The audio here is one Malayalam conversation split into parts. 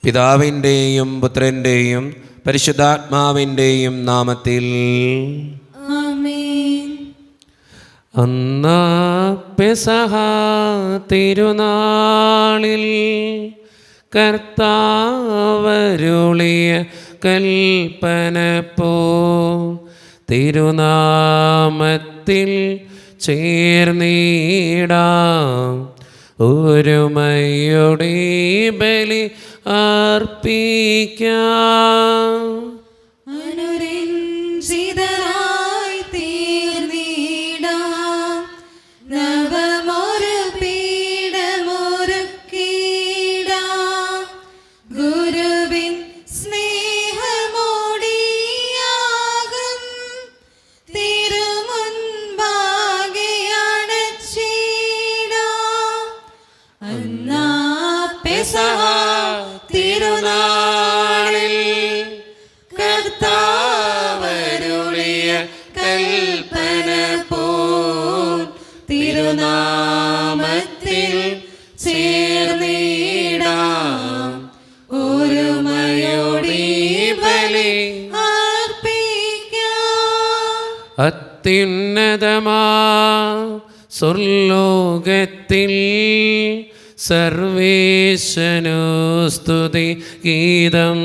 പിതാവിൻ്റെയും പുത്രൻ്റെയും പരിശുദ്ധാത്മാവിൻ്റെയും നാമത്തിൽ ആമേൻ. അന്നാ പെസഹ തിരുനാളിൽ കർത്താവരുളിയ കൽപ്പന പോ തിരുനാമത്തിൽ ചേർന്നിടാം ഒരുമയോടെ ബലി അർപ്പിക്കാം. അനുരഞ്ജിതരായി തീർന്നിടാം നവമൊരു പീഠമൊരുക്കിടാം ഗുരുവിൻ സ്നേഹമോടിയാകും തിരുമുൻപാകെ അണച്ചിടാം. അന്നാ പെസഹ തിരുനാളിൽ കർത്താവരുളിയ കൽപ്പന പോൽ തിരുനാമത്തിൽ ചേർന്നിടാം ഒരുമയോടെ ബലി അർപ്പിക്കാം. അത്യുന്നതമാ സ്വർലോകത്തിൽ സർവേശനു സ്തുതി ഗീതം.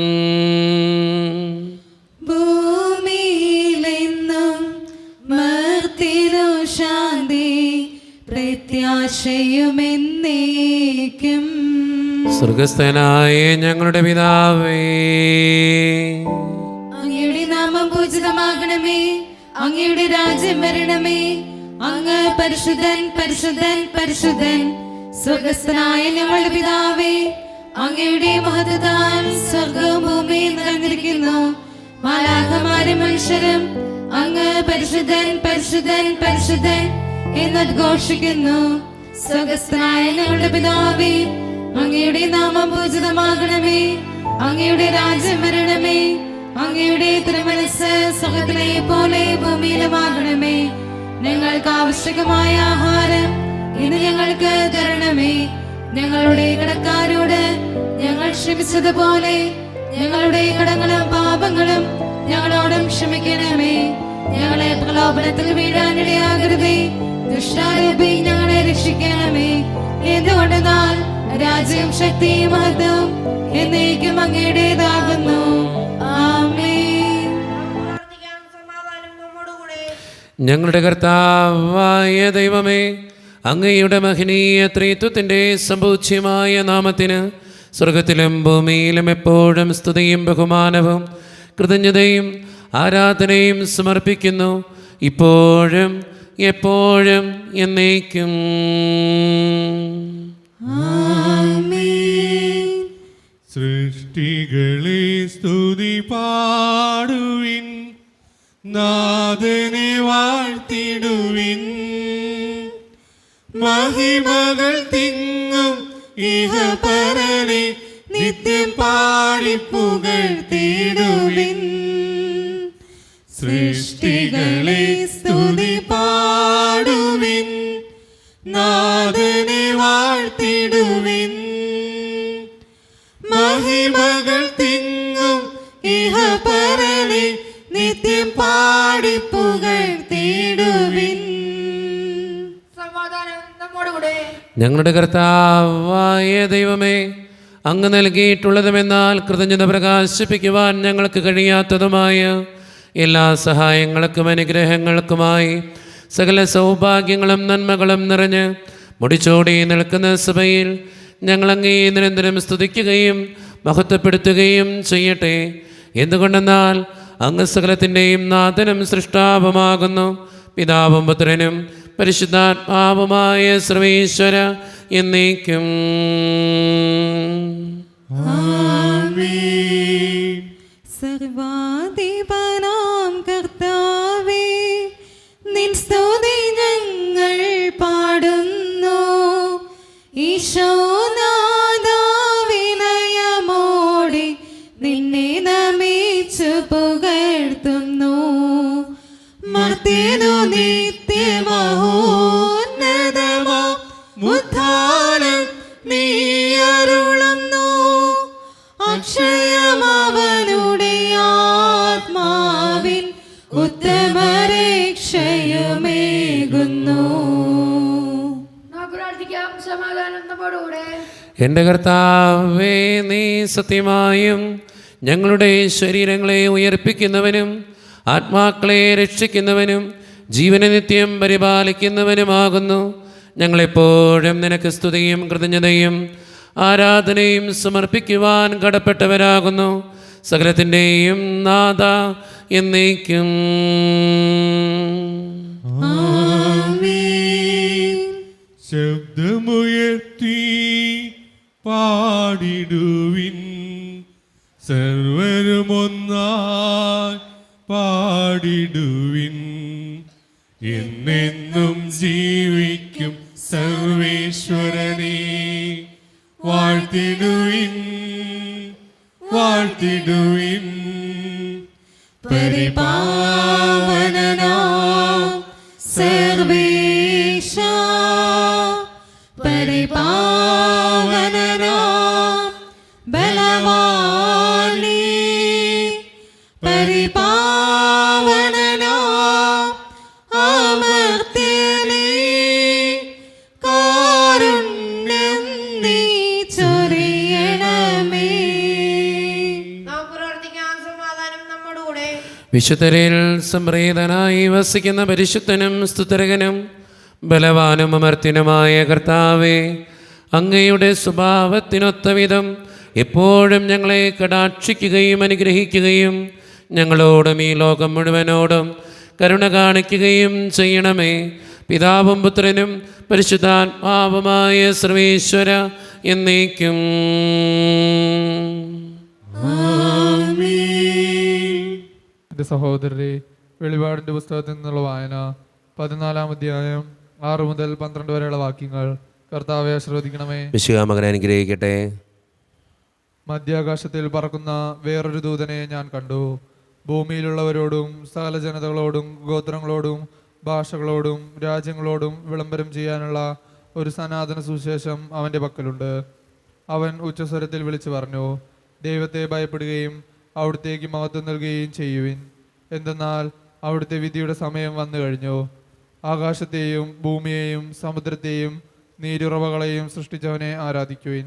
ഭൂമിയിലെന്നും മർത്തിലു ശാന്തി പ്രത്യാശയുമെന്നേക്കും. സ്വർഗസ്ഥനായ ഞങ്ങളുടെ പിതാവേ, അങ്ങയുടെ നാമം പൂജിതമാകണമേ, അങ്ങയുടെ രാജ്യം വരണമേ, അങ്ങ് പരിശുദ്ധൻ പരിശുദ്ധൻ പരിശുദ്ധൻ. സ്വർഗസ്ഥനായ ഞങ്ങളുടെ പിതാവേ, അങ്ങയുടെ മഹത്വത്താൽ സ്വർഗവും ഭൂമിയും നിറഞ്ഞിരിക്കുന്നു. മാലാഖമാരും മനുഷ്യരും അങ്ങ് പരിശുദ്ധൻ പരിശുദ്ധൻ പരിശുദ്ധൻ എന്നഘോഷിക്കുന്നു. സ്വർഗസ്ഥനായ ഞങ്ങളുടെ പിതാവേ, അങ്ങയുടെ നാമം പൂജിതമാകണമേ, അങ്ങയുടെ രാജ്യം വരണമേ, അങ്ങയുടെ തിരുമനസ്സ് സ്വർഗ്ഗത്തിലെ പോലെ ഭൂമിയിലുമാകണമേ. ഞങ്ങൾക്ക് ആവശ്യകമായ ആഹാരം ഇന്ന് ഞങ്ങൾക്ക് തരണമേ. ഞങ്ങളുടെ കടക്കാരോട് ഞങ്ങൾ ക്ഷമിച്ചതുപോലെ ഞങ്ങളുടെ കടങ്ങളും പാപങ്ങളും ഞങ്ങളോടും ക്ഷമിക്കണമേ. ഞങ്ങളെ പ്രലോഭനത്തിൽ വീഴാനിടയാകരുതേ, ദുഷ്ടാരൂപി ഞങ്ങളെ രക്ഷിക്കണമേ. എന്തുകൊണ്ടെന്നാൽ രാജ്യം ശക്തിയും മഹത്വവും എന്നേക്കും അങ്ങയുടേതാകുന്നു. ആമേൻ. ഞങ്ങളുടെ കർത്താവായ ദൈവമേ, അങ്ങയുടെ മഹനീയ ത്രിത്വത്തിൻ്റെ സമ്പൂജ്യമായ നാമത്തിന് സ്വർഗത്തിലും ഭൂമിയിലും എപ്പോഴും സ്തുതിയും ബഹുമാനവും കൃതജ്ഞതയും ആരാധനയും സമർപ്പിക്കുന്നു, ഇപ്പോഴും എപ്പോഴും എന്നേക്കും. ആമേൻ. സൃഷ്ടികളെ സ്തുതി പാടുവിൻ, നാഥനെ വാഴ്ത്തിടുവിൻ. മഹിമകൾ തിങ്ങും ഇഹപരനെ നിത്യം പാടിപ്പുകഴ്ത്തിടുവിൻ. സൃഷ്ടികളെ സ്തുതി പാടുവിൻ, നാഥനെ വാഴ്ത്തിടുവിൻ. മഹിമകൾ തിങ്ങും ഇഹപരനെ നിത്യം പാടിപ്പുകഴ്ത്തിടുവിൻ. ഞങ്ങളുടെ കർത്താവായ ദൈവമേ, അങ്ങ് നൽകിയിട്ടുള്ളതുമെന്നാൽ കൃതജ്ഞത പ്രകാശിപ്പിക്കുവാൻ ഞങ്ങൾക്ക് കഴിയാത്തതുമായ എല്ലാ സഹായങ്ങൾക്കും അനുഗ്രഹങ്ങൾക്കുമായി സകല സൗഭാഗ്യങ്ങളും നന്മകളും നിറഞ്ഞ് മുടിച്ചോടി നിൽക്കുന്ന സഭയിൽ ഞങ്ങളങ്ങേ നിരന്തരം സ്തുതിക്കുകയും മഹത്വപ്പെടുത്തുകയും ചെയ്യട്ടെ. എന്തുകൊണ്ടെന്നാൽ അങ്ങ് സകലത്തിൻ്റെയും നാഥനും സൃഷ്ടാവുമാകുന്നു. പിതാവും പുത്രനും പരിശുദ്ധാത്മാവുമായ സർവേശ്വര എന്നേക്കും. ആമേൻ. സർവാധിപനാം കർത്താവേ, നിൻ സ്തുതി ഞങ്ങൾ പാടുന്നു. ഈശോനാഥാ, വിനയമോടെ നിന്നെ നമിച്ചു പുകഴ്ത്തുന്നു. മർത്യനു നിത്യമഹോന്നതമോ ഉദ്ധാനം നീ അരുളുന്നു. അക്ഷയമവനുടെ ആത്മാവിൻ ഉത്തമരക്ഷയുമേകുന്നു. സമാധാനം നമ്മോടുകൂടെ. എൻ്റെ കർത്താവേ, നീ സത്യമായും ഞങ്ങളുടെ ശരീരങ്ങളെ ഉയർപ്പിക്കുന്നവനും ആത്മാക്കളെ രക്ഷിക്കുന്നവനും ജീവനെ നിത്യം പരിപാലിക്കുന്നവനുമാകുന്നു. ഞങ്ങളെപ്പോഴും നിനക്ക് സ്തുതിയും കൃതജ്ഞതയും ആരാധനയും സമർപ്പിക്കുവാൻ കടപ്പെട്ടവരാകുന്നു. സകലത്തിൻ്റെയും നാഥ എന്നേക്കും. ശബ്ദമുയർത്തി പാടിടുവിൻ, സർവരുമൊന്നായി പാടിടുവിൻ. എന്നെന്നും ജീവിക്കും സർവേശ്വരനെ വാഴ്ത്തിടുവിൻ, വാഴ്ത്തിടുവിൻ. പരിപാവനനാം സർവേശ, പരിപാവനനാം ബലവാനേ, പരിപാവനനാം അമർത്യനേ, കാരുണ്യം നീ ചൊരിയണമേ. നമുക്ക് പ്രാർത്ഥിക്കാം. സമാധാനം നമ്മോടുകൂടെ. വിശുദ്ധരിൽ സംപ്രീതനായി വസിക്കുന്ന പരിശുദ്ധനും സ്തുതരകനും ബലവാനും അമർത്യനുമായ കർത്താവേ, അങ്ങയുടെ സ്വഭാവത്തിനൊത്ത വിധം എപ്പോഴും ഞങ്ങളെ കടാക്ഷിക്കുകയും അനുഗ്രഹിക്കുകയും ഞങ്ങളോടും ഈ ലോകം മുഴുവനോടും കരുണ കാണിക്കുകയും ചെയ്യണമേ. പിതാവും പുത്രനും പരിശുദ്ധാത്മാവുമായ സർവേശ്വര എന്നേക്കും. എൻ്റെ സഹോദരരെ, വെളിപാടിൻ്റെ പുസ്തകത്തിൽ നിന്നുള്ള വായന 14-ാം അധ്യായം 6 മുതൽ 12 വരെയുള്ള വാക്യങ്ങൾ. കർത്താവെ ആശീർവദിക്കണമേ. മിശിഹാ മകനെ അനുഗ്രഹിക്കട്ടെ. മധ്യാകാശത്തിൽ പറക്കുന്ന വേറൊരു ദൂതനെ ഞാൻ കണ്ടു. ഭൂമിയിലുള്ളവരോടും സകല ജനതകളോടും ഗോത്രങ്ങളോടും ഭാഷകളോടും രാജ്യങ്ങളോടും വിളംബരം ചെയ്യാനുള്ള ഒരു സനാതന സുവിശേഷം അവൻ്റെ പക്കലുണ്ട്. അവൻ ഉച്ചസ്വരത്തിൽ വിളിച്ചു പറഞ്ഞു, ദൈവത്തെ ഭയപ്പെടുകയും അവിടുത്തേക്ക് മഹത്വം നൽകുകയും ചെയ്യുവിൻ. എന്തെന്നാൽ അവിടുത്തെ വിധിയുടെ സമയം വന്നു കഴിഞ്ഞു. ആകാശത്തെയും ഭൂമിയെയും സമുദ്രത്തെയും നീരുറവകളെയും സൃഷ്ടിച്ചവനെ ആരാധിക്കുവിൻ.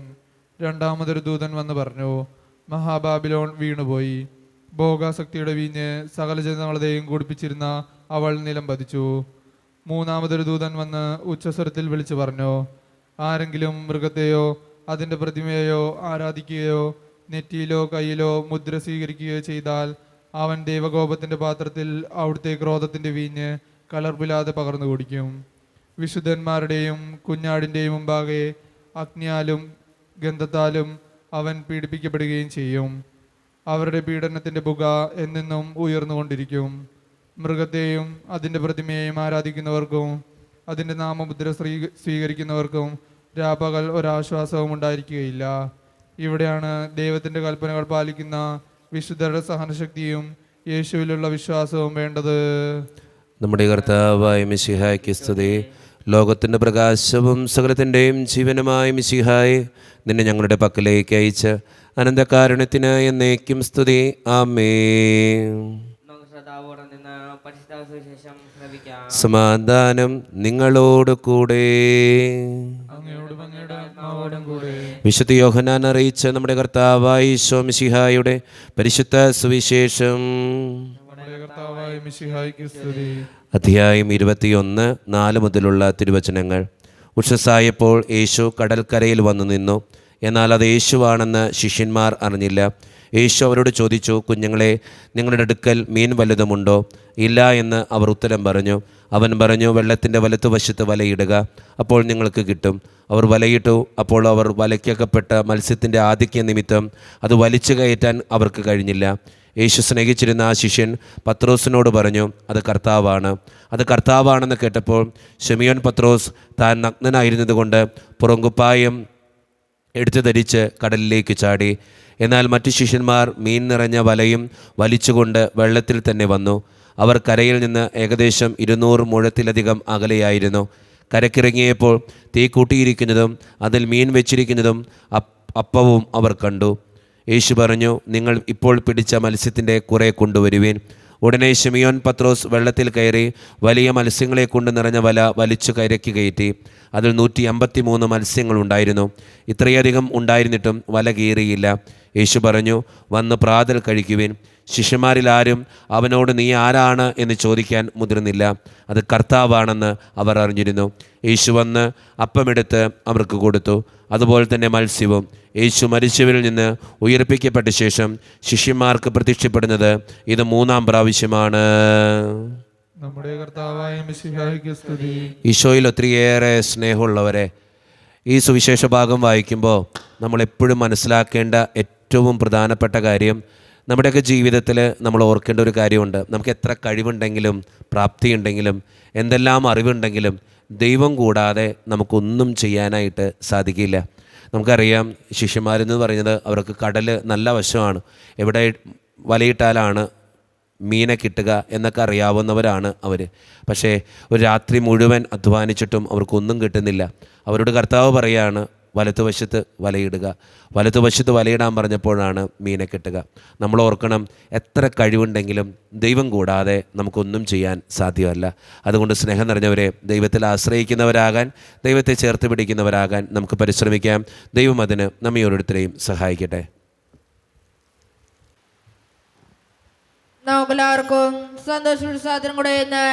രണ്ടാമതൊരു ദൂതൻ വന്ന് പറഞ്ഞു, മഹാബാബിലോൺ വീണുപോയി. ഭോഗാസക്തിയുടെ വീഞ്ഞ് സകല ജനങ്ങളെയും കുടിപ്പിച്ചിരുന്ന അവൾ നിലം പതിച്ചു. മൂന്നാമതൊരു ദൂതൻ വന്ന് ഉച്ചസ്വരത്തിൽ വിളിച്ചു പറഞ്ഞു, ആരെങ്കിലും മൃഗത്തെയോ അതിൻ്റെ പ്രതിമയെയോ ആരാധിക്കുകയോ നെറ്റിയിലോ കയ്യിലോ മുദ്ര സ്വീകരിക്കുകയോ ചെയ്താൽ അവൻ ദൈവകോപത്തിൻ്റെ പാത്രത്തിൽ അവിടുത്തെ ക്രോധത്തിൻ്റെ വീഞ്ഞ് കലർപ്പില്ലാതെ പകർന്നു കുടിക്കും. വിശുദ്ധന്മാരുടെയും കുഞ്ഞാടിൻ്റെയും മുമ്പാകെ അഗ്നിയാലും ഗന്ധത്താലും അവൻ പീഡിപ്പിക്കപ്പെടുകയും ചെയ്യും. അവരുടെ പീഡനത്തിൻ്റെ പുക എന്നെന്നും ഉയർന്നുകൊണ്ടിരിക്കും. മൃഗത്തെയും അതിൻ്റെ പ്രതിമയെയും ആരാധിക്കുന്നവർക്കും അതിൻ്റെ നാമമുദ്ര സ്വീകരിക്കുന്നവർക്കും രാപകൽ ഒരാശ്വാസവും ഉണ്ടായിരിക്കുകയില്ല. ഇവിടെയാണ് ദൈവത്തിൻ്റെ കൽപ്പനകൾ പാലിക്കുന്ന വിശുദ്ധരുടെ സഹനശക്തിയും യേശുവിലുള്ള വിശ്വാസവും വേണ്ടത്. നമ്മുടെ കർത്താവായ മിശിഹായ്ക്ക് സ്തുതി. ലോകത്തിൻ്റെ പ്രകാശവും സകലത്തിൻ്റെയും ജീവനുമായ മിശിഹായെ, നിന്നെ ഞങ്ങളുടെ പക്കലേക്ക് അയച്ച് അനന്തകാരുണ്യത്തിന് എന്നേക്കും സ്തുതി. ആമേൻ. സമാധാനം നിങ്ങളോട് കൂടെ. വിശുദ്ധ യോഹന്നാൻ അറിയിച്ച നമ്മുടെ കർത്താവായ ഈശോ മിശിഹായുടെ പരിശുദ്ധ സുവിശേഷം. അധ്യായം 21, 4 മുതലുള്ള തിരുവചനങ്ങൾ. ഉഷസ്സായപ്പോൾ യേശു കടൽക്കരയിൽ വന്നു നിന്നു. എന്നാൽ അത് യേശുവാണെന്ന് ശിഷ്യന്മാർ അറിഞ്ഞില്ല. യേശു അവരോട് ചോദിച്ചു, കുഞ്ഞുങ്ങളെ, നിങ്ങളുടെ അടുക്കൽ മീൻ വല്ലതുമുണ്ടോ? ഇല്ല എന്ന് അവർ ഉത്തരം പറഞ്ഞു. അവൻ പറഞ്ഞു, വെള്ളത്തിൻ്റെ വലത്തുവശത്ത് വലയിടുക, അപ്പോൾ നിങ്ങൾക്ക് കിട്ടും. അവർ വലയിട്ടു. അപ്പോൾ അവർ വലയ്ക്കകപ്പെട്ട മത്സ്യത്തിൻ്റെ ആധിക്യ നിമിത്തം അത് വലിച്ചു കയറ്റാൻ അവർക്ക് കഴിഞ്ഞില്ല. യേശു സ്നേഹിച്ചിരുന്ന ആ ശിഷ്യൻ പത്രോസിനോട് പറഞ്ഞു, അത് കർത്താവാണ്. അത് കർത്താവാണെന്ന് കേട്ടപ്പോൾ ശിമിയോൻ പത്രോസ് താൻ നഗ്നനായിരുന്നതുകൊണ്ട് പുറങ്കുപ്പായം എടുത്തു ധരിച്ച് കടലിലേക്ക് ചാടി. എന്നാൽ മറ്റു ശിഷ്യന്മാർ മീൻ നിറഞ്ഞ വലയും വലിച്ചുകൊണ്ട് വെള്ളത്തിൽ തന്നെ വന്നു. അവർ കരയിൽ നിന്ന് ഏകദേശം 200 മുഴത്തിലധികം അകലെയായിരുന്നു. കരക്കിറങ്ങിയപ്പോൾ തീ കൂട്ടിയിരിക്കുന്നതും അതിൽ മീൻ വെച്ചിരിക്കുന്നതും അപ്പവും അവർ കണ്ടു. യേശു പറഞ്ഞു, നിങ്ങൾ ഇപ്പോൾ പിടിച്ച മത്സ്യത്തിൻ്റെ കുറെ കൊണ്ടുവരുവീൻ. ഉടനെ ശിമിയോൻ പത്രോസ് വെള്ളത്തിൽ കയറി വലിയ മത്സ്യങ്ങളെ കൊണ്ട് നിറഞ്ഞ വല വലിച്ചു കരയ്ക്ക് കയറ്റി. അതിൽ 153 മത്സ്യങ്ങളുണ്ടായിരുന്നു. ഇത്രയധികം ഉണ്ടായിരുന്നിട്ടും വല കീറിയില്ല. യേശു പറഞ്ഞു, വന്ന് പ്രാതൽ കഴിക്കുവിൻ. ശിഷ്യന്മാരിൽ ആരും അവനോട് നീ ആരാണ് എന്ന് ചോദിക്കാൻ മുതിർന്നില്ല. അത് കർത്താവാണെന്ന് അവർ അറിഞ്ഞിരുന്നു. യേശു വന്ന് അപ്പമെടുത്ത് അവർക്ക് കൊടുത്തു. അതുപോലെ തന്നെ മത്സ്യവും. യേശു മരിച്ചവരിൽ നിന്ന് ഉയർപ്പിക്കപ്പെട്ട ശേഷം ശിഷ്യന്മാർക്ക് പ്രത്യക്ഷപ്പെടുന്നത് ഇത് 3-ാം പ്രാവശ്യമാണ്. നമ്മുടെ കർത്താവായ മിശിഹായ്ക്ക് സ്തുതി. ഈശോയിൽ ഒത്തിരിയേറെ സ്നേഹമുള്ളവരെ, ഈ സുവിശേഷ ഭാഗം വായിക്കുമ്പോൾ നമ്മളെപ്പോഴും മനസ്സിലാക്കേണ്ട ഏറ്റവും പ്രധാനപ്പെട്ട കാര്യം, നമ്മുടെയൊക്കെ ജീവിതത്തിൽ നമ്മൾ ഓർക്കേണ്ട ഒരു കാര്യമുണ്ട്. നമുക്ക് എത്ര കഴിവുണ്ടെങ്കിലും പ്രാപ്തിയുണ്ടെങ്കിലും എന്തെല്ലാം അറിവുണ്ടെങ്കിലും ദൈവം കൂടാതെ നമുക്കൊന്നും ചെയ്യാനായിട്ട് സാധിക്കില്ല. നമുക്കറിയാം, ശിഷ്യന്മാരെന്ന് പറയുന്നത് അവർക്ക് കടൽ നല്ല വശമാണ്. എവിടെ വലയിട്ടാലാണ് മീനെ കിട്ടുക എന്നൊക്കെ അറിയാവുന്നവരാണ് അവർ. പക്ഷേ ഒരു രാത്രി മുഴുവൻ അധ്വാനിച്ചിട്ടും അവർക്കൊന്നും കിട്ടുന്നില്ല. അവരോട് കർത്താവ് പറയുകയാണ്, വലത്തുവശത്ത് വലയിടുക. വലത്തുവശത്ത് വലയിടാൻ പറഞ്ഞപ്പോഴാണ് മീനെ കിട്ടുക. നമ്മൾ ഓർക്കണം, എത്ര കഴിവുണ്ടെങ്കിലും ദൈവം കൂടാതെ നമുക്കൊന്നും ചെയ്യാൻ സാധ്യമല്ല. അതുകൊണ്ട് സ്നേഹം നിറഞ്ഞവരെ, ദൈവത്തിൽ ആശ്രയിക്കുന്നവരാകാൻ, ദൈവത്തെ ചേർത്ത് പിടിക്കുന്നവരാകാൻ നമുക്ക് പരിശ്രമിക്കാം. ദൈവം അതിന് നമ്മെ ഓരോരുത്തരെയും സഹായിക്കട്ടെ. നമുക്കെല്ലാവർക്കും സന്തോഷോത്സാഹത്തിനും കൂടെ ഇന്ന്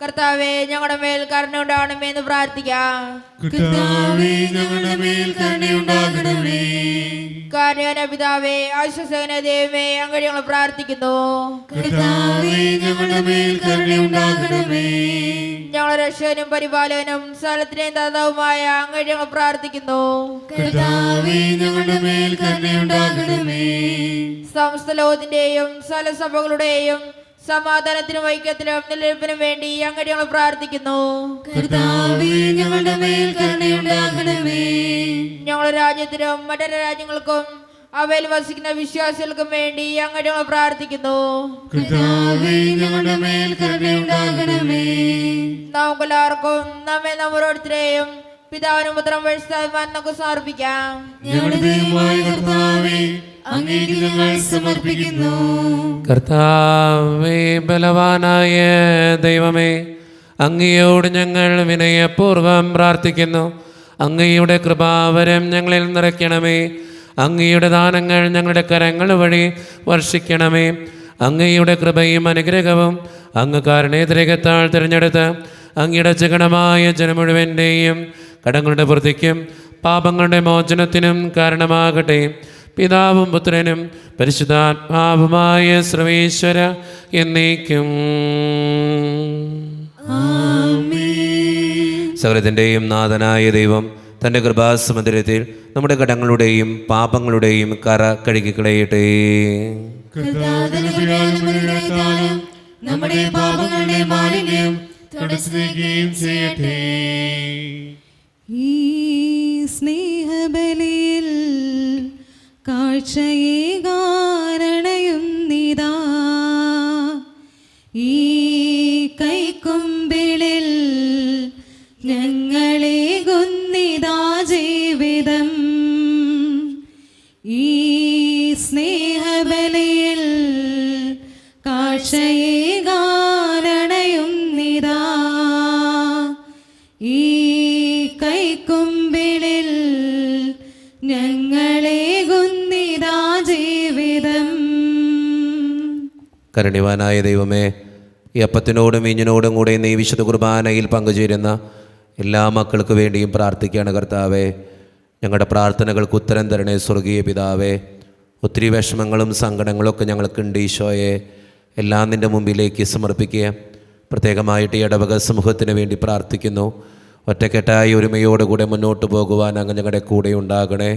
കർത്താവേ ഞങ്ങളുടെ മേൽ കരുണയുണ്ടാകണമേ എന്ന് പ്രാർത്ഥിക്കാം. കർത്താവേ ഞങ്ങളുടെ മേൽ കരുണയുണ്ടാകണമേ. കാരുണ്യവാനായ പിതാവേ, ആശ്വാസകനായ ദൈവമേ, അങ്ങ് ഞങ്ങൾ പ്രാർത്ഥിക്കുന്നു. കർത്താവേ ഞങ്ങളുടെ മേൽ കരുണയുണ്ടാകണമേ. ഞങ്ങളുടെ രക്ഷകനും പരിപാലകനും സ്ഥലത്തിനെയും ദാതാവുമായ അങ്ങ് ഞങ്ങൾ പ്രാർത്ഥിക്കുന്നു. കർത്താവേ ഞങ്ങളുടെ മേൽ കരുണയുണ്ടാകണമേ. സമസ്ത ലോകത്തിന്റെയും സകല സഭകളുടെയും സമാധാനത്തിനും ഐക്യത്തിനും നിലനിൽപ്പിനും വേണ്ടി അങ്ങ് ഞങ്ങൾ പ്രാർത്ഥിക്കുന്നു. കർത്താവേ ഞങ്ങളുടെ മേൽ കരുണയുണ്ടാകണമേ. ഞങ്ങളുടെ രാജ്യത്തിനും മറ്റൊരു രാജ്യങ്ങൾക്കും അവയിൽ വസിക്കുന്ന വിശ്വാസികൾക്കും വേണ്ടി അങ്ങ് ഞങ്ങൾ പ്രാർത്ഥിക്കുന്നു. കർത്താവേ ഞങ്ങളുടെ മേൽ കരുണയുണ്ടാകണമേ. നമുക്കെല്ലാവർക്കും നമ്മെ ഓരോരുത്തരെയും പിതാവിനും പുത്രനും പരിശുദ്ധാത്മാവിനും സമർപ്പിക്കാം. ഞങ്ങളുടെ ദൈവമായ കർത്താവേ, അങ്ങേക്ക് ഞങ്ങൾ സമർപ്പിക്കുന്നു. കർത്താവേ, ബലവാനായ ദൈവമേ, അങ്ങയോട് ഞങ്ങൾ വിനയപൂർവ്വം പ്രാർത്ഥിക്കുന്നു. അങ്ങയുടെ കൃപാവരം ഞങ്ങളിൽ നിറയ്ക്കണമേ. അങ്ങയുടെ ദാനങ്ങൾ ഞങ്ങളുടെ കരങ്ങൾ വഴി വർഷിക്കണമേ. അങ്ങയുടെ കൃപയും അനുഗ്രഹവും അങ്ങ് കാരുണ്യത്തിരകത്താൽ തിരഞ്ഞെടുത്ത് അങ്ങയുടെ ജഗണമായ ജനം മുഴുവൻ്റെയും കടങ്ങളുടെ വൃത്തിക്കും പാപങ്ങളുടെ മോചനത്തിനും കാരണമാകട്ടെ. പിതാവും പുത്രനും പരിശുദ്ധാത്മാവുമായ സർവേശ്വര എന്നേക്കും. സകലത്തിൻ്റെയും നാഥനായ ദൈവം തൻ്റെ കൃപാസമുദ്രത്തിൽ നമ്മുടെ കടങ്ങളുടെയും പാപങ്ങളുടെയും കറ കഴുകിക്കളയട്ടെ. നമ്മുടെ പാപങ്ങളുടെ മാലിന്യം തുടച്ചുനീക്കുകയും ചെയ്യട്ടെ. ഈ സ്നേഹബലിയിൽ കാഴ്ചയേകാരണയും നിതാ, ഈ കൈക്കൊമ്പിളിൽ ഞങ്ങളെ ഗുന്നിതാ ജീവിതം. ഈ സ്നേഹബലിയിൽ കാഴ്ചയേകാരണയും നിതാ, ഈ കൈക്കൊമ്പിളിൽ ഞങ്ങളെ ഗുന്നിതാ ജീവിതം. കരുണ്യവാനായ ദൈവമേ, ഈ അപ്പത്തിനോടും വീഞ്ഞിനോടും കൂടെ ഈ വിശുദ്ധ കുർബാനയിൽ പങ്കുചേരുന്ന എല്ലാ മക്കൾക്ക് വേണ്ടിയും പ്രാർത്ഥിക്കുകയാണ് കർത്താവേ. ഞങ്ങളുടെ പ്രാർത്ഥനകൾക്ക് ഉത്തരം തരണേ സ്വർഗീയ പിതാവേ. ഒത്തിരി വിഷമങ്ങളും സങ്കടങ്ങളൊക്കെ ഞങ്ങൾക്കുണ്ട് ഈശോയെ. എല്ലാം നിൻ്റെ മുമ്പിലേക്ക് സമർപ്പിക്കുക. പ്രത്യേകമായിട്ട് ഈ ഇടവക സമൂഹത്തിന് വേണ്ടി പ്രാർത്ഥിക്കുന്നു. ഒറ്റക്കെട്ടായി ഒരുമയോടുകൂടെ മുന്നോട്ട് പോകുവാൻ അങ്ങ് ഞങ്ങളുടെ കൂടെ ഉണ്ടാകണേ.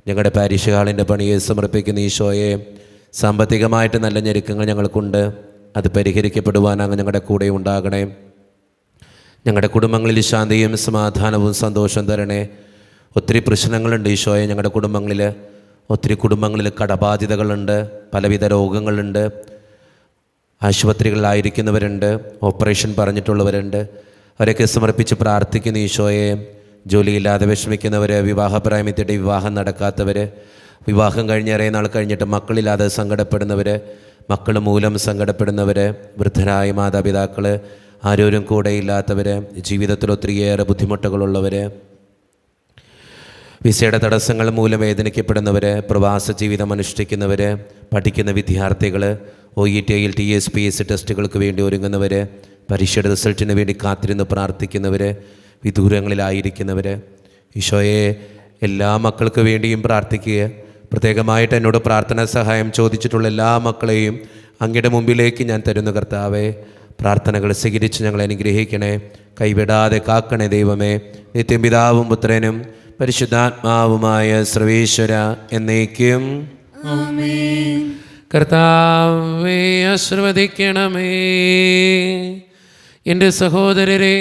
ഞങ്ങളുടെ പാരിഷ് ഹാളിൻ്റെ പണിയെ സമർപ്പിക്കുന്ന ഈശോയെ, സാമ്പത്തികമായിട്ട് നല്ല ഞെരുക്കങ്ങൾ ഞങ്ങൾക്കുണ്ട്. അത് പരിഹരിക്കപ്പെടുവാൻ അങ്ങ് ഞങ്ങളുടെ കൂടെ ഉണ്ടാകണേ. ഞങ്ങളുടെ കുടുംബങ്ങളിൽ ശാന്തിയും സമാധാനവും സന്തോഷം തരണേ. ഒത്തിരി പ്രശ്നങ്ങളുണ്ട് ഈശോയെ ഞങ്ങളുടെ കുടുംബങ്ങളിൽ. ഒത്തിരി കുടുംബങ്ങളിൽ കടബാധ്യതകളുണ്ട്, പലവിധ രോഗങ്ങളുണ്ട്, ആശുപത്രികളിലായിരിക്കുന്നവരുണ്ട്, ഓപ്പറേഷൻ പറഞ്ഞിട്ടുള്ളവരുണ്ട്. അവരൊക്കെ സമർപ്പിച്ച് പ്രാർത്ഥിക്കുന്ന ഈശോയെ, ജോലിയില്ലാതെ വിഷമിക്കുന്നവർ, വിവാഹപ്രായമെത്തിയിട്ട് വിവാഹം നടക്കാത്തവർ, വിവാഹം കഴിഞ്ഞ് ഏറെ നാൾ കഴിഞ്ഞിട്ട് മക്കളില്ലാതെ സങ്കടപ്പെടുന്നവർ, മക്കൾ മൂലം സങ്കടപ്പെടുന്നവർ, വൃദ്ധരായ മാതാപിതാക്കൾ, ആരോരും കൂടെയില്ലാത്തവർ, ജീവിതത്തിൽ ഒത്തിരിയേറെ ബുദ്ധിമുട്ടുകളുള്ളവർ, വിസയുടെ തടസ്സങ്ങൾ മൂലം വേദനിക്കപ്പെടുന്നവർ, പ്രവാസ ജീവിതം അനുഷ്ഠിക്കുന്നവർ, പഠിക്കുന്ന വിദ്യാർത്ഥികൾ, OET IELTS PSC ടെസ്റ്റുകൾക്ക് വേണ്ടി ഒരുങ്ങുന്നവർ, പരീക്ഷയുടെ റിസൾട്ടിന് വേണ്ടി കാത്തിരുന്ന് പ്രാർത്ഥിക്കുന്നവർ, വിദൂരങ്ങളിലായിരിക്കുന്നവർ, ഈശോയെ എല്ലാ മക്കൾക്ക് വേണ്ടിയും പ്രാർത്ഥിക്കുക. പ്രത്യേകമായിട്ട് എന്നോട് പ്രാർത്ഥനാ സഹായം ചോദിച്ചിട്ടുള്ള എല്ലാ മക്കളെയും അങ്ങയുടെ മുമ്പിലേക്ക് ഞാൻ തരുന്നു കർത്താവേ. പ്രാർത്ഥനകൾ സ്വീകരിച്ച് ഞങ്ങളെ അനുഗ്രഹിക്കണേ, കൈവിടാതെ കാക്കണേ ദൈവമേ. നിത്യം പിതാവും പുത്രനും പരിശുദ്ധാത്മാവുമായ സർവേശ്വര എന്നേക്കും. കർത്താവേ ആശീർവദിക്കണമേ. എൻ്റെ സഹോദരരെ,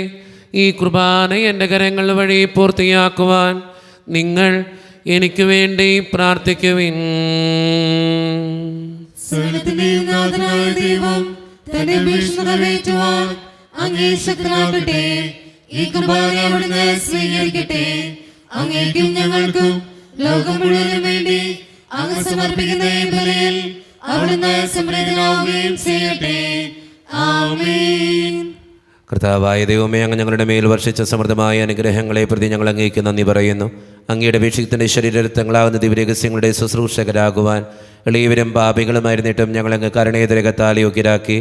ഈ കുർബാന എൻ്റെ കരങ്ങൾ വഴി പൂർത്തിയാക്കുവാൻ നിങ്ങൾ എനിക്ക് വേണ്ടി പ്രാർത്ഥിക്കുവിൻ. സകലത്തിന്റെയും നാഥനായ ദൈവം തന്റെ അപേക്ഷ നിറവേറ്റുവാൻ അങ്ങേ ശക്തനാകട്ടെ. ഈ കുർബാന അവിടുന്ന് സ്വീകരിക്കട്ടെ. അങ്ങേക്കും ഞങ്ങൾക്കും ലോകം മുഴുവനും വേണ്ടി അങ്ങ് സമർപ്പിക്കുന്ന ഈ ബലിയിൽ അവിടുന്ന് സംപ്രീതനാവുകയും ചെയ്യട്ടെ. ആമേൻ. കർത്താവായ ദൈവമേ, അങ്ങ് ഞങ്ങളുടെ മേൽ വർഷിച്ച സമൃദ്ധമായ അനുഗ്രഹങ്ങളെ പ്രതി ഞങ്ങൾ അങ്ങേക്ക് നന്ദി പറയുന്നു. അങ്ങയുടെ അപേക്ഷിക്കത്തിൻ്റെ ശരീരരക്തങ്ങളാകുന്ന ദിവ്യരഹസ്യങ്ങളുടെ ശുശ്രൂഷകരാകുവാൻ എളിയവരും പാപികളുമായിരുന്നിട്ടും ഞങ്ങളങ്ങ് കരുണേതരകത്താൽ യോഗ്യരാക്കി.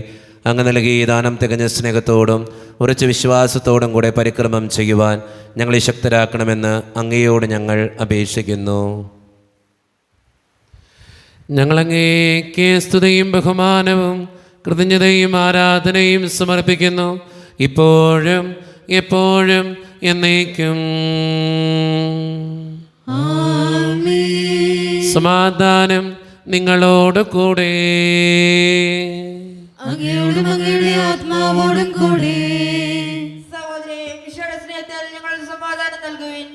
അങ്ങ് നൽകിയ ഈ ദാനം തികഞ്ഞ സ്നേഹത്തോടും ഉറച്ച വിശ്വാസത്തോടും കൂടെ പരിക്രമം ചെയ്യുവാൻ ഞങ്ങളെ ശക്തരാക്കണമെന്ന് അങ്ങയോട് ഞങ്ങൾ അപേക്ഷിക്കുന്നു. ഞങ്ങളങ്ങേക്ക് സ്തുതിയും ബഹുമാനവും കൃതജ്ഞതയും ആരാധനയും സമർപ്പിക്കുന്നു, ഇപ്പോഴും എപ്പോഴും എന്നേക്കും. സമാധാനം നിങ്ങളോട് കൂടെ. അങ്ങയോടും അങ്ങയുടെ ആത്മാവോടും കൂടെ. സഹോദരേ, ഈശോയുടെ സ്നേഹത്താൽ ഞങ്ങൾ സമാധാനം നൽകുവിൻ.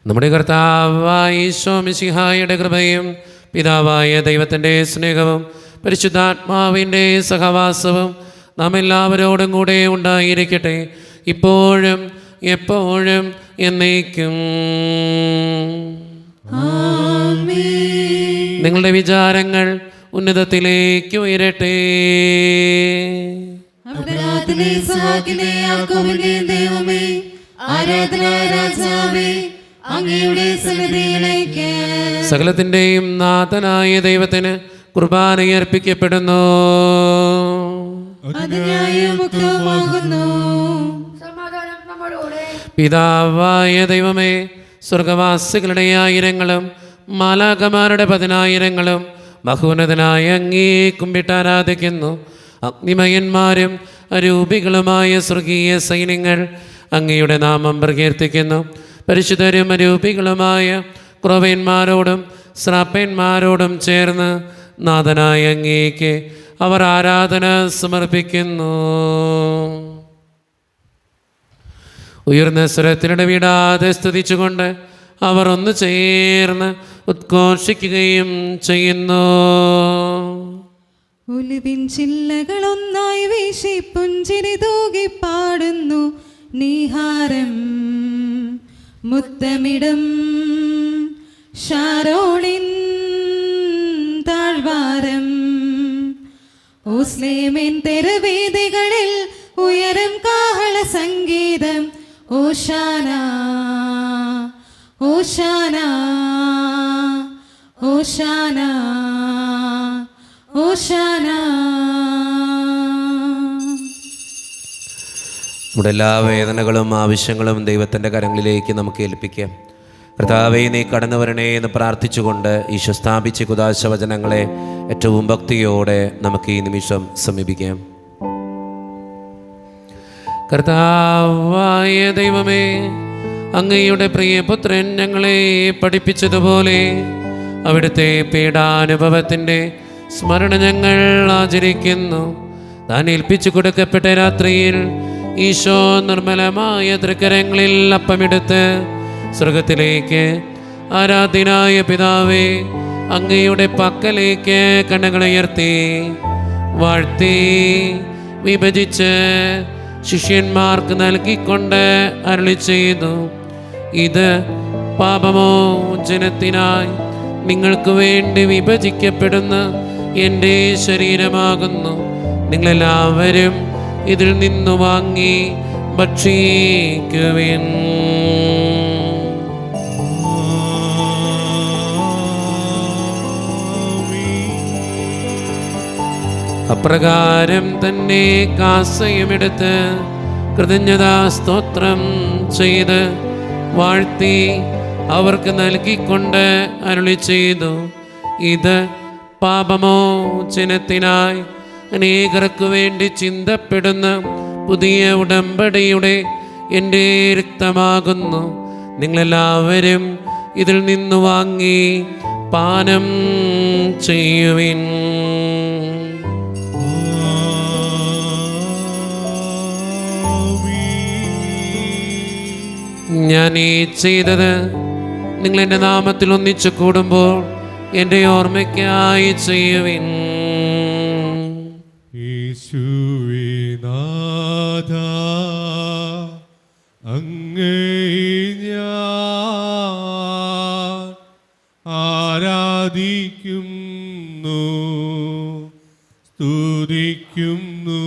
നമ്മുടെ കർത്താവായ ഈശോ മിശിഹായുടെ കൃപയും പിതാവായ ദൈവത്തിൻ്റെ സ്നേഹവും പരിശുദ്ധാത്മാവിൻ്റെ സഹവാസവും നാം എല്ലാവരോടും കൂടെ ഉണ്ടായിരിക്കട്ടെ, ഇപ്പോഴും എപ്പോഴും എന്നേക്കും. നിങ്ങളുടെ വിചാരങ്ങൾ ഉന്നതത്തിലേക്ക് ഉയരട്ടെ. അബ്രാഹത്തിനെ സഹാക്കിനെ യാക്കോബിന്റെ ദൈവമേ, ആരാധന രാജാവേ, അങ്ങയുടെ സന്നിധിയിലേക്ക്. സകലത്തിൻ്റെയും നാഥനായ ദൈവത്തിന് കുർബാന അർപ്പിക്കപ്പെടുന്നു. അത് ന്യായമുക്തമാകുന്നു. സമാധാനം നമ്മോടുകൂടെ. പിതാവായ ദൈവമേ, സ്വർഗവാസികളുടെ ആയിരങ്ങളും മാലാഖമാരുടെ 10,000ങ്ങളും മഹോന്നതനായ അങ്ങേ കുമ്പിട്ട് ആരാധിക്കുന്നു. അഗ്നിമയന്മാരും അരൂപികളുമായ സ്വർഗീയ സൈന്യങ്ങൾ അങ്ങയുടെ നാമം പ്രകീർത്തിക്കുന്നു. പരിശുദ്ധരും അരൂപികളുമായ ക്രോവന്മാരോടും ശ്രാപ്പന്മാരോടും ചേർന്ന് നാഥനായ അങ്ങേക്ക് അവർ ആരാധന സമർപ്പിക്കുന്നു. ഉയർന്ന സ്വരത്തിനിടവിടാതെ സ്തുതിച്ചുകൊണ്ട് അവർ ഒന്ന് ചേർന്ന് ഉദ്ഘോഷിക്കുകയും ചെയ്യുന്നു. ഒലിവിൻ ചില്ലകളൊന്നായി വീശി പുഞ്ചിരി തൂകി പാടുന്നു. നീഹാരം മുത്തമിടം ഷാരോണിൻ താഴ്വാരം. ഓസ്ലേമിൻ തെരുവീഥികളിൽ ഉയരം കാഹള സംഗീതം. ഓശാന ഓശാന ഓശാന ഓശാന. നമ്മുടെ എല്ലാ വേദനകളും ആവശ്യങ്ങളും ദൈവത്തിൻ്റെ കരങ്ങളിലേക്ക് നമുക്ക് ഏൽപ്പിക്കാം. കർത്താവേ, നീ കടന്നു വരണേ എന്ന് പ്രാർത്ഥിച്ചുകൊണ്ട് ഈശോ സ്ഥാപിച്ച കുദാശ വചനങ്ങളെ ഏറ്റവും ഭക്തിയോടെ നമുക്ക് ഈ നിമിഷം സമീപിക്കാം. കർത്താവായ ദൈവമേ, അങ്ങയുടെ പ്രിയപുത്രൻ ഞങ്ങളെ പഠിപ്പിച്ചതുപോലെ അവിടുത്തെ പീഡാനുഭവത്തിൻ്റെ സ്മരണ ഞങ്ങൾ ആചരിക്കുന്നു. താൻ ഏൽപ്പിച്ചു കൊടുക്കപ്പെട്ട രാത്രിയിൽ ഈശോ നിർമ്മലമായ തൃക്കരങ്ങളിൽ അപ്പമെടുത്ത് സ്വർഗത്തിലേക്ക് ആരാധ്യനായ പിതാവേ അങ്ങയുടെ പക്കലേക്ക് കണ്ണുകളുയർത്തി വാഴ്ത്തി വിഭജിച്ച് ശിഷ്യന്മാർക്ക് നൽകിക്കൊണ്ട് അരുളി ചെയ്തു, ഇത് പാപമോചനത്തിനായി നിങ്ങൾക്ക് വേണ്ടി വിഭജിക്കപ്പെടുന്ന എൻ്റെ ശരീരമാകുന്നു. നിങ്ങളെല്ലാവരും ഇതിൽ നിന്നു വാങ്ങി ഭക്ഷിക്കുവിൻ. അപ്രകാരം തന്നെ കാസയുമെടുത്ത് കൃതജ്ഞതാ സ്തോത്രം ചെയ്ത് വാഴ്ത്തി അവർക്ക് നൽകിക്കൊണ്ട് അരുളി ചെയ്തു, ഇത് പാപമോചനത്തിനായി അനേകർക്ക് വേണ്ടി ചിന്തപ്പെടുന്ന പുതിയ ഉടമ്പടിയുടെ എൻ്റെ രക്തമാകുന്നു. നിങ്ങളെല്ലാവരും ഇതിൽ നിന്ന് വാങ്ങി പാനം ചെയ്യുവിൻ. ഞാൻ ഈ ചെയ്തത് നിങ്ങൾ എൻ്റെ നാമത്തിൽ ഒന്നിച്ചു കൂടുമ്പോൾ എൻ്റെ ഓർമ്മയ്ക്കായി ചെയ്യുവിൻ. യേശുവേ നാഥ, അങ്ങയെ ഞാൻ ആരാധിക്കുന്നു, സ്തുതിക്കുന്നു.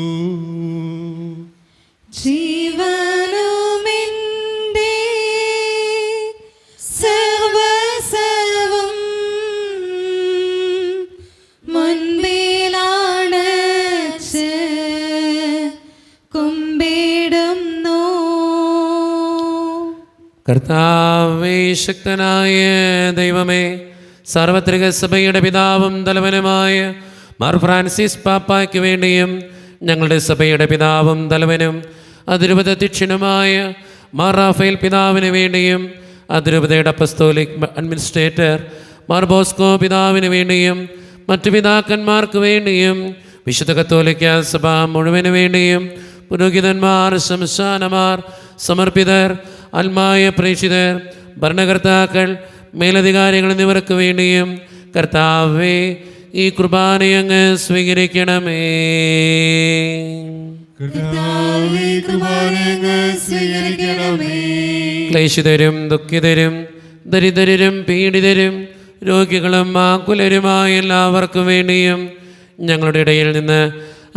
ജീവനുമെൻ്റെ സർവ്വസ്വവും മുൻപിലാണച്ച് കുമ്പിടുന്നു. കർത്താവേ, ശക്തനായ ദൈവമേ, സാർവത്രിക സഭയുടെ പിതാവും തലവനുമായ മാർ ഫ്രാൻസിസ് പാപ്പായ്ക്ക് വേണ്ടിയും ഞങ്ങളുടെ സഭയുടെ പിതാവും തലവനും അതിരൂപതധ്യക്ഷനുമായ മാർ റാഫേൽ പിതാവിന് വേണ്ടിയും അതിരൂപതയുടെ അപ്പസ്തോലിക് അഡ്മിനിസ്ട്രേറ്റർ മാർ ബോസ്കോ പിതാവിന് വേണ്ടിയും മറ്റു പിതാക്കന്മാർക്ക് വേണ്ടിയും വിശുദ്ധ കത്തോലിക്ക സഭ മുഴുവന് വേണ്ടിയും പുരോഹിതന്മാർ, ശംശാനമാർ, സമർപ്പിതർ, ആത്മായ പ്രേക്ഷിതർ, ഭരണകർത്താക്കൾ, മേലധികാരികൾ എന്നിവർക്ക് വേണ്ടിയും കർത്താവേ, ഈ കുർബാനയങ്ങ് സ്വീകരിക്കണമേ. ക്ലേശിതരും ദുഃഖിതരും ദരിദ്രരും പീഡിതരും രോഗികളും ആകുലരുമായ എല്ലാവർക്കും വേണ്ടിയും ഞങ്ങളുടെ ഇടയിൽ നിന്ന്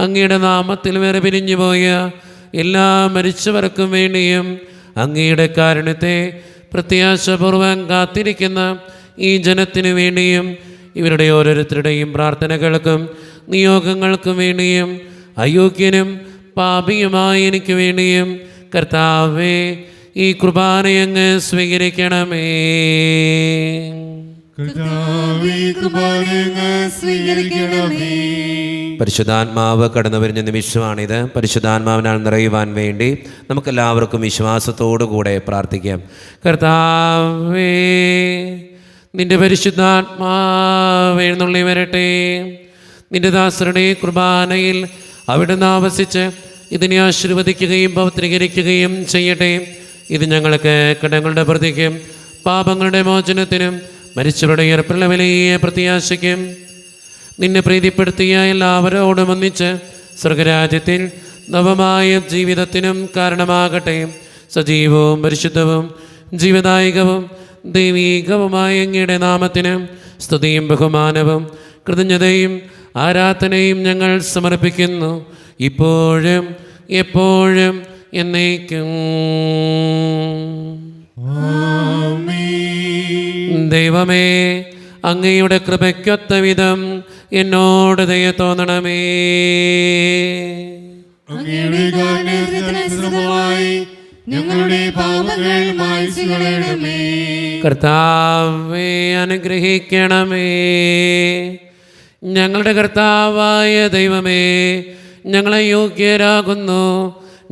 അങ്ങയുടെ നാമത്തിൽ വേർപിരിഞ്ഞു പോയ എല്ലാ മരിച്ചവർക്കും വേണ്ടിയും അങ്ങയുടെ കാരുണ്യത്തെ പ്രത്യാശപൂർവം കാത്തിരിക്കുന്ന ഈ ജനത്തിനു വേണ്ടിയും ഇവരുടെ ഓരോരുത്തരുടെയും പ്രാർത്ഥനകൾക്കും നിയോഗങ്ങൾക്കും വേണ്ടിയും അയോഗ്യനും പാപിയുമായ എനിക്ക് വേണ്ടിയും കർത്താവേ, ഈ കുർബാനയങ്ങ് സ്വീകരിക്കണമേ. പരിശുദ്ധാത്മാവ് കടന്നു വരുന്ന നിമിഷമാണിത്. പരിശുദ്ധാത്മാവിനാൽ നിറയുവാൻ വേണ്ടി നമുക്കെല്ലാവർക്കും വിശ്വാസത്തോടുകൂടെ പ്രാർത്ഥിക്കാം. കർത്താവേ, നിന്റെ പരിശുദ്ധാത്മാവ് എഴുന്നള്ളി വരട്ടെ. നിന്റെ ദാസരുടെ കുർബാനയിൽ അവിടുന്ന് ആവസിച്ച് ഇതിനെ ആശീർവദിക്കുകയും പവിത്രീകരിക്കുകയും ചെയ്യട്ടെ. ഇത് ഞങ്ങൾക്ക് കടങ്ങളുടെ പ്രതിക്കും പാപങ്ങളുടെ മോചനത്തിനും മരിച്ചവരുടെ ഉയർപ്പുള്ള വലിയ പ്രത്യാശയ്ക്കും നിന്നെ പ്രീതിപ്പെടുത്തിയ എല്ലാവരോടും ഒന്നിച്ച് സ്വർഗരാജ്യത്തിൽ നവമായ ജീവിതത്തിനും കാരണമാകട്ടെ. സജീവവും പരിശുദ്ധവും ജീവദായകവും ദൈവീകവുമായ അങ്ങയുടെ നാമത്തിന് സ്തുതിയും ബഹുമാനവും കൃതജ്ഞതയും ആരാധനയും ഞങ്ങൾ സമർപ്പിക്കുന്നു, ഇപ്പോഴും എപ്പോഴും എന്നേക്കും. ദൈവമേ, അങ്ങയുടെ കൃപയ്ക്കൊത്ത വിധം എന്നോട് ദയ തോന്നണമേ. ഞങ്ങളുടെ പാപങ്ങൾ മായ്ച്ചു കളയണമേ. കർത്താവേ, അനുഗ്രഹിക്കണമേ. ഞങ്ങളുടെ കർത്താവായ ദൈവമേ, ഞങ്ങളെ യോഗ്യരാകുന്നു,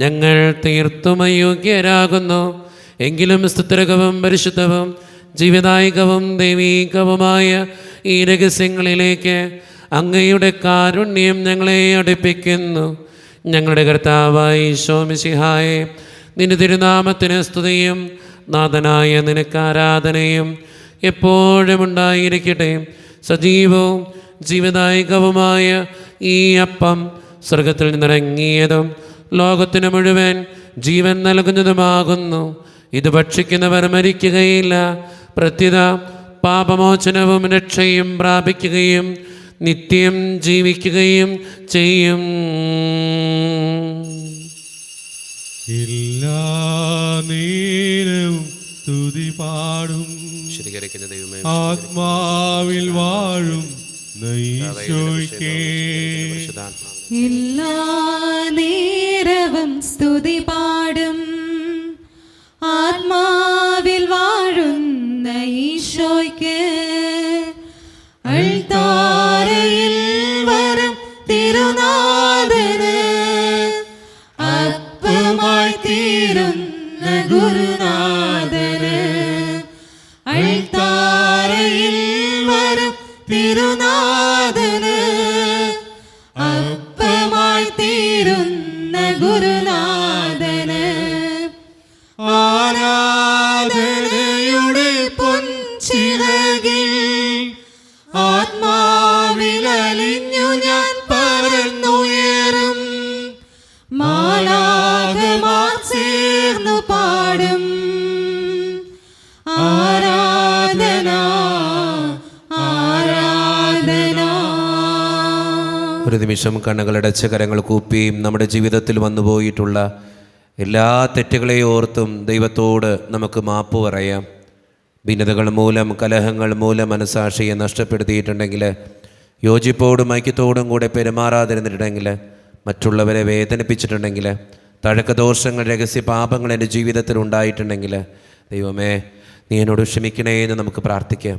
ഞങ്ങൾ തീർത്തും അയോഗ്യരാകുന്നു. എങ്കിലും സ്തുത്യർഹവും പരിശുദ്ധവും ജീവദായകവും ദൈവീകവുമായ ഈ രഹസ്യങ്ങളിലേക്ക് അങ്ങയുടെ കാരുണ്യം ഞങ്ങളെ അടുപ്പിക്കുന്നു. ഞങ്ങളുടെ കർത്താവായ ഈശോ മിശിഹായെ, നിന്റെ തിരുനാമത്തിന് സ്തുതിയും നാഥനായ നിനക്ക് ആരാധനയും എപ്പോഴും ഉണ്ടായിരിക്കട്ടെ. സജീവവും ജീവദായകവുമായ ഈ അപ്പം സ്വർഗത്തിൽ നിന്നിറങ്ങിയതും ലോകത്തിന് മുഴുവൻ ജീവൻ നൽകുന്നതുമാകുന്നു. ഇത് ഭക്ഷിക്കുന്നവർ മരിക്കുകയില്ല, പ്രത്യുത പാപമോചനവും രക്ഷയും പ്രാപിക്കുകയും നിത്യം ജീവിക്കുകയും ചെയ്യും. എല്ലാ നേരവും സ്തുതി പാടും, ശുദ്ധീകരിക്കുന്ന ദൈവമേ, ആത്മാവിൽ വാഴും ഈശോയ്ക്കേ. എല്ലാ നേരവും സ്തുതി പാടും, ആത്മാവിൽ വാഴുന്ന ഈശോയ്ക്ക്. അൾത്താരയിൽ വരും തിരുനാഥന്, അപ്പമായി തീരുന്ന ഗുരുനാഥന്. അൾത്താരയിൽ വരും തിരുനാഥന്, അപ്പമായി തീരുന്ന ഗുരുനാഥന്. ആരാധനയുടെ പൊൻചിറകിൽ ആത്മാവിലലിഞ്ഞു ഞാൻ പറന്നുയരും. മാലാഖമാർ ചേർന്നു പാടും ആരാധന ആരാധന. ഒരു നിമിഷം കണ്ണുകളടച്ച് കരങ്ങൾ കൂപ്പിയും നമ്മുടെ ജീവിതത്തിൽ വന്നുപോയിട്ടുള്ള എല്ലാ തെറ്റുകളെയും ഓർത്തും ദൈവത്തോട് നമുക്ക് മാപ്പ് പറയാം. ഭിന്നതകൾ മൂലം, കലഹങ്ങൾ മൂലം മനസാക്ഷിയെ നഷ്ടപ്പെടുത്തിയിട്ടുണ്ടെങ്കിൽ, യോജിപ്പോടും ഐക്യത്തോടും കൂടെ പെരുമാറാതിരുന്നിട്ടുണ്ടെങ്കിൽ, മറ്റുള്ളവരെ വേദനിപ്പിച്ചിട്ടുണ്ടെങ്കിൽ, തഴക്കദോഷങ്ങൾ, രഹസ്യ പാപങ്ങൾ എൻ്റെ ജീവിതത്തിൽ ഉണ്ടായിട്ടുണ്ടെങ്കിൽ, ദൈവമേ നീ എന്നോട് ക്ഷമിക്കണേ എന്ന് നമുക്ക് പ്രാർത്ഥിക്കാം.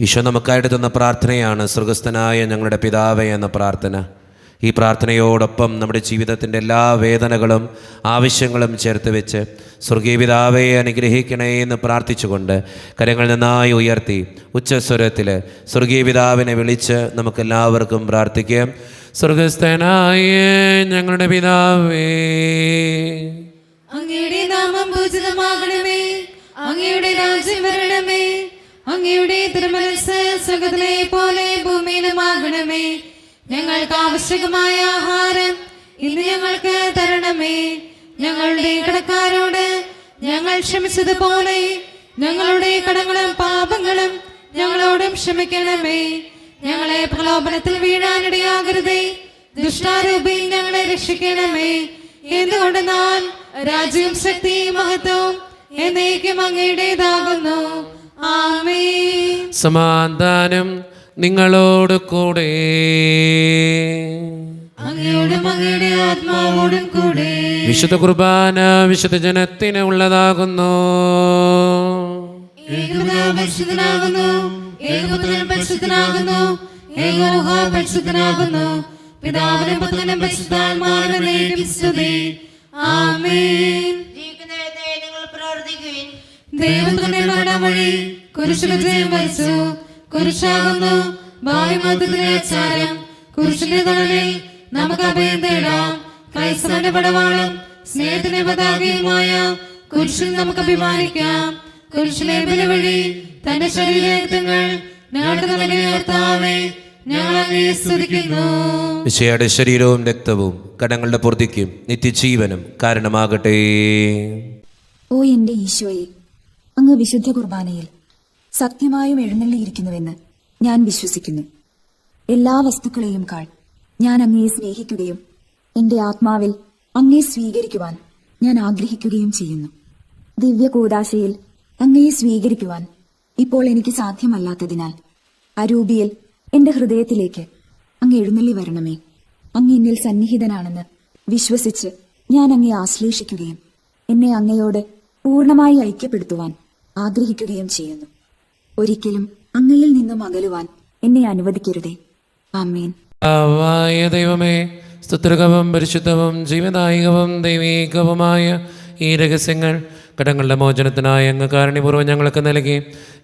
ഈശോ നമുക്കായിട്ട് തന്ന പ്രാർത്ഥനയാണ് സ്വർഗസ്ഥനായ ഞങ്ങളുടെ പിതാവേ എന്ന പ്രാർത്ഥന. ഈ പ്രാർത്ഥനയോടൊപ്പം നമ്മുടെ ജീവിതത്തിൻ്റെ എല്ലാ വേദനകളും ആവശ്യങ്ങളും ചേർത്ത് വെച്ച് സ്വർഗീയ പിതാവേ അനുഗ്രഹിക്കണേ എന്ന് പ്രാർത്ഥിച്ചുകൊണ്ട് കരങ്ങൾ നന്നായി ഉയർത്തി ഉച്ചസ്വരത്തിൽ സ്വർഗീയ പിതാവിനെ വിളിച്ച് നമുക്കെല്ലാവർക്കും പ്രാർത്ഥിക്കാം. സ്വർഗസ്ഥനായ ഞങ്ങളുടെ പിതാവേ, അങ്ങയുടെ നാമം പൂജിതമാകണമേ, അങ്ങയുടെ രാജ്യം വരണമേ, അങ്ങയുടെ തിരുമനസ്സ് സ്വർഗ്ഗത്തിലെ പോലെ ഭൂമിയിലുമാകണമേ. ഞങ്ങൾക്ക് ആവശ്യമായ ആഹാരം ഇന്ന് ഞങ്ങൾക്ക് തരണമേ. ഞങ്ങളുടെ കടക്കാരോട് ഞങ്ങൾ ക്ഷമിച്ചതുപോലെ ഞങ്ങളുടെ കടങ്ങളും പാപങ്ങളും ഞങ്ങളോടും ക്ഷമിക്കണമേ. ഞങ്ങളെ പ്രലോഭനത്തിൽ വീഴാനിടയാകരുതേ, ദുഷ്ടാരൂപിയിൽ ഞങ്ങളെ രക്ഷിക്കണമേ. എന്തുകൊണ്ടെന്നാൽ രാജ്യവും ശക്തിയും മഹത്വവും എന്നേക്കും അങ്ങയുടേതാകുന്നു. ആമേൻ. സമാധാനം നിങ്ങളോട് കൂടെ. അങ്ങയോടും അങ്ങയുടെ ആത്മാവോടും കൂടെ. വിശുദ്ധ കുർബാന വിശുദ്ധ ജനത്തിന് ഉള്ളതാകുന്നു. ഏകപിതാവ് പരിശുദ്ധനാകുന്നു, ഏകപുത്രൻ പരിശുദ്ധനാകുന്നു, ഏകോഹ പരിശുദ്ധനാകുന്നു. പിതാവിനും പുത്രനും പരിശുദ്ധാത്മാവിനും സ്തുതി. ആമേൻ. ജീവിക്കുന്നവരെ നിങ്ങൾ പ്രാർത്ഥിക്കുവിൻ. ദൈവത്തിന്റെ മരണം വഴി കുരിശിൽ വിജയം വരിച്ചു. കുരിശാകുന്നു ഭാവിമതത്തിന്റെ ആചാരം. കുരിശിന്റെ തണലിൽ നമുക്ക് അഭയം തേടാം. ക്രൈസ്തവന്റെ പടവാളും സ്നേഹത്തിന്റെ പതാകയുമായ കുരിശിൽ നമുക്ക് അഭിമാനിക്കാം. കുരിശിലെ ബലി വഴി തന്റെ ശരീരങ്ങൾ ഞങ്ങൾക്ക് നൽകിയ കർത്താവേ, ഞങ്ങൾ അങ്ങയെ സ്തുതിക്കുന്നു. മിശിഹായുടെ ശരീരവും രക്തവും കടങ്ങളുടെ പൂർത്തിക്കും നിത്യജീവനും കാരണമാകട്ടെ. ഓ എന്റെ ഈശോയെ, അങ്ങ് വിശുദ്ധ കുർബാനയിൽ സത്യമായും എഴുന്നള്ളിയിരിക്കുന്നുവെന്ന് ഞാൻ വിശ്വസിക്കുന്നു. എല്ലാ വസ്തുക്കളെയും കാൾ ഞാൻ അങ്ങയെ സ്നേഹിക്കുകയും എന്റെ ആത്മാവിൽ അങ്ങയെ സ്വീകരിക്കുവാൻ ഞാൻ ആഗ്രഹിക്കുകയും ചെയ്യുന്നു. ദിവ്യ കൂദാശയിൽ അങ്ങയെ സ്വീകരിക്കുവാൻ ഇപ്പോൾ എനിക്ക് സാധ്യമല്ലാത്തതിനാൽ അരൂപിയിൽ എന്റെ ഹൃദയത്തിലേക്ക് അങ്ങ് എഴുന്നള്ളി വരണമേ. അങ്ങ് എന്നിൽ സന്നിഹിതനാണെന്ന് വിശ്വസിച്ച് ഞാൻ അങ്ങയെ ആശ്ലേഷിക്കുകയും എന്നെ അങ്ങയോട് പൂർണ്ണമായി ഐക്യപ്പെടുത്തുവാൻ ആഗ്രഹിക്കുകയും ചെയ്യുന്നു. ഒരിക്കലും അങ്ങയിൽ നിന്നും അകലുവാൻ എന്നെ അനുവദിക്കരുതേ. ആമേൻ. ആവായ ദൈവമേ, സ്തുത്യർഹവും പരിശുദ്ധവും ജീവദായകവും ദൈവീകവുമായ ഈ രഹസ്യങ്ങൾ കടങ്ങളുടെ മോചനത്തിനായി അങ്ങ് കാരുണ്യപൂർവ്വം ഞങ്ങൾക്ക് നൽകി.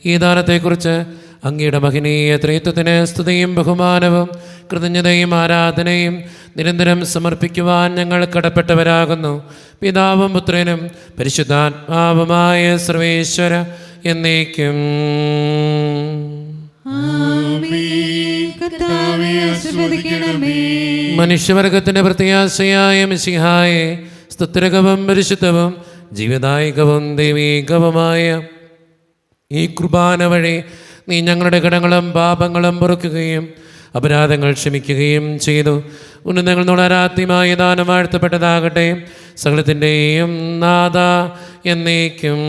ഈ ദാനത്തെക്കുറിച്ച് അങ്ങയുടെ മഹനീയ ത്രിത്വത്തിന് സ്തുതിയും ബഹുമാനവും കൃതജ്ഞതയും ആരാധനയും നിരന്തരം സമർപ്പിക്കുവാൻ ഞങ്ങൾ കടപ്പെട്ടവരാകുന്നു. പിതാവും പുത്രനും പരിശുദ്ധാത്മാവുമായ സർവേശ്വര എന്നേക്കും. ആമേൻ. കർത്താവേ ആശീർവദിക്കണമേ. മനുഷ്യവർഗത്തിന്റെ പ്രത്യാശയായ മിശിഹായെ, സ്തുത്യർഹവും പരിശുദ്ധവും ജീവദായകവും ദൈവീകവുമായ ഈ കുർബാന വഴി നീ ഞങ്ങളുടെ കടങ്ങളും പാപങ്ങളും പൊറുക്കുകയും അപരാധങ്ങൾ ക്ഷമിക്കുകയും ചെയ്തു. ഉന്നതങ്ങൾ ആരാധ്യമായ ദാനം വാഴ്ത്തപ്പെട്ടതാകട്ടെ. സകലത്തിൻ്റെയും നാഥ എന്നേക്കും.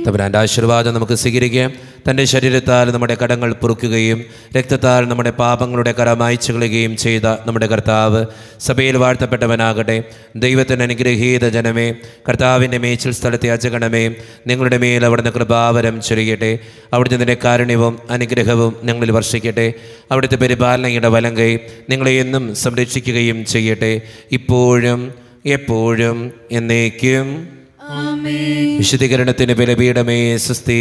തമ്പുരാൻ്റെ ആശീർവാദം നമുക്ക് സ്വീകരിക്കാം. തൻ്റെ ശരീരത്താൽ നമ്മുടെ കടങ്ങൾ പൊറുക്കുകയും രക്തത്താൽ നമ്മുടെ പാപങ്ങളുടെ കര മായ്ച്ചു കളയുകയും ചെയ്ത നമ്മുടെ കർത്താവ് സഭയിൽ വാഴ്ത്തപ്പെട്ടവനാകട്ടെ. ദൈവത്തിൻ്റെ അനുഗ്രഹീത ജനമേ, കർത്താവിൻ്റെ മേച്ചിൽ സ്ഥലത്തെ അജഗണമേ, നിങ്ങളുടെ മേൽ അവിടുന്ന് കൃപാവരം ചൊരിയട്ടെ. അവിടുത്തെ നിന്റെ കാരുണ്യവും അനുഗ്രഹവും ഞങ്ങളിൽ വർഷിക്കട്ടെ. അവിടുത്തെ പരിപാലനയുടെ വലങ്കൈ നിങ്ങളെ എന്നും സംരക്ഷിക്കുകയും ചെയ്യട്ടെ, ഇപ്പോഴും എപ്പോഴും എന്നേക്കും. വിശുദ്ധീകരണത്തിന് ബലിപീഠമേ സ്വസ്തി.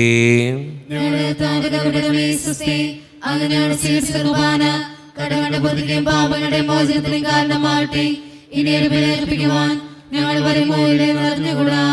കടങ്ങളുടെ പൊതുകയും പാപങ്ങളുടെ മോചനത്തിനും കാരണമാകട്ടെ. ഇനി ഒരു ബലി അർപ്പിക്കുവാൻ ഞങ്ങൾ വരുമ്പോൾ നിറഞ്ഞുകൂടാ.